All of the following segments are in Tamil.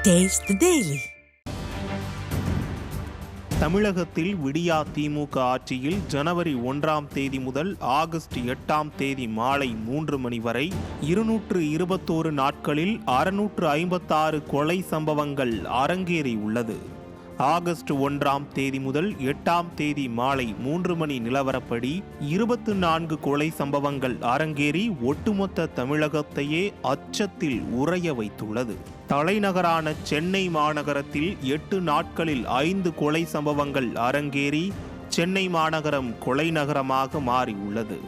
Taste the Daily. தமிழகத்தில் விடியா திமுக ஆட்சியில் ஜனவரி 1ஆம் தேதி முதல் ஆகஸ்ட் 8ஆம் தேதி மாலை 3 மணி வரை 221 நாட்களில் 656 கொலை சம்பவங்கள் அரங்கேறியுள்ளது. ஆகஸ்ட் 1ஆம் தேதி முதல் 8ஆம் தேதி மாலை 3 மணி நிலவரப்படி 24 கொலை சம்பவங்கள் அரங்கேறி ஒட்டுமொத்த தமிழகத்தையே அச்சத்தில் உறைய வைத்துள்ளது. தலைநகரான சென்னை மாநகரத்தில் 8 நாட்களில் 5 கொலை சம்பவங்கள் அரங்கேறி சென்னை மாநகரம் கொலை நகரமாக மாறியுள்ளது.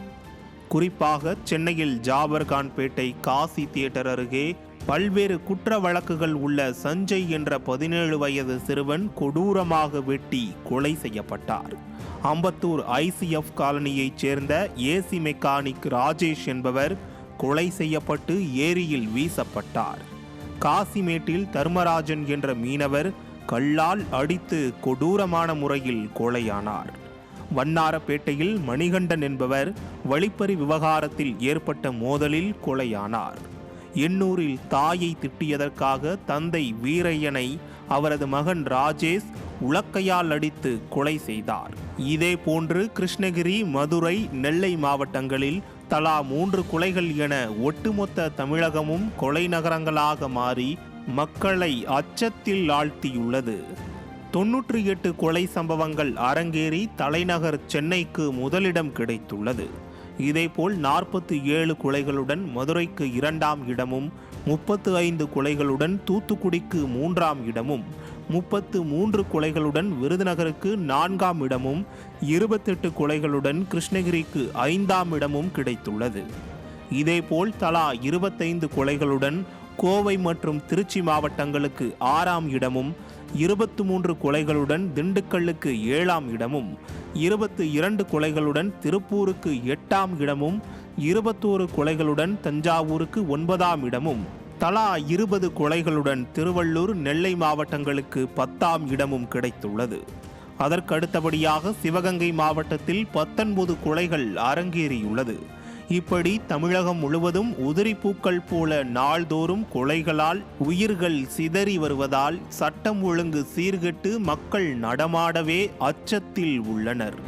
குறிப்பாக சென்னையில் ஜாபர்கான்பேட்டை காசி தியேட்டர் அருகே பல்வேறு குற்ற வழக்குகள் உள்ள சஞ்சய் என்ற 17 வயது சிறுவன் கொடூரமாக வெட்டி கொலை செய்யப்பட்டார். அம்பத்தூர் ICF காலனியைச் சேர்ந்த ஏசி மெக்கானிக் ராஜேஷ் என்பவர் கொலை செய்யப்பட்டு ஏரியில் வீசப்பட்டார். காசிமேட்டில் தர்மராஜன் என்ற மீனவர் கல்லால் அடித்து கொடூரமான முறையில் கொலையானார். வண்ணாரப்பேட்டையில் மணிகண்டன் என்பவர் வழிப்பறி விவகாரத்தில் ஏற்பட்ட மோதலில் கொலையானார். எண்ணூரில் தாயை திட்டியதற்காக தந்தை வீரையனை அவரது மகன் ராஜேஷ் உலக்கையால் அடித்து கொலை செய்தார். இதேபோன்று கிருஷ்ணகிரி, மதுரை, நெல்லை மாவட்டங்களில் தலா 3 கொலைகள் என ஒட்டுமொத்த தமிழகமும் கொலை நகரங்களாக மாறி மக்களை அச்சத்தில் ஆழ்த்தியுள்ளது. 98 கொலை சம்பவங்கள் அரங்கேறி தலைநகர் சென்னைக்கு முதலிடம் கிடைத்துள்ளது. இதேபோல் 47 கொலைகளுடன் மதுரைக்கு 2ஆம் இடமும், 35 கொலைகளுடன் தூத்துக்குடிக்கு 3ஆம் இடமும், 33 கொலைகளுடன் விருதுநகருக்கு 4ஆம் இடமும், 28 கொலைகளுடன் கிருஷ்ணகிரிக்கு 5ஆம் இடமும் கிடைத்துள்ளது. இதேபோல் தலா 25 கொலைகளுடன் கோவை மற்றும் திருச்சி மாவட்டங்களுக்கு 6ஆம் இடமும், 23 கொலைகளுடன் திண்டுக்கல்லுக்கு 7ஆம் இடமும், 22 கொலைகளுடன் திருப்பூருக்கு 8ஆம் இடமும், 21 கொலைகளுடன் தஞ்சாவூருக்கு 9ஆம் இடமும், தலா 20 கொலைகளுடன் திருவள்ளூர், நெல்லை மாவட்டங்களுக்கு 10ஆம் இடமும் கிடைத்துள்ளது. அதற்கடுத்தபடியாக சிவகங்கை மாவட்டத்தில் 19 கொலைகள் அரங்கேறியுள்ளது. இப்படி தமிழகம் முழுவதும் உதிரிப்பூக்கள் போல நாள்தோறும் கொலைகளால் உயிர்கள் சிதறி வருவதால் சட்டம் ஒழுங்கு சீர்கெட்டு மக்கள் நடமாடவே அச்சத்தில் உள்ளனர்.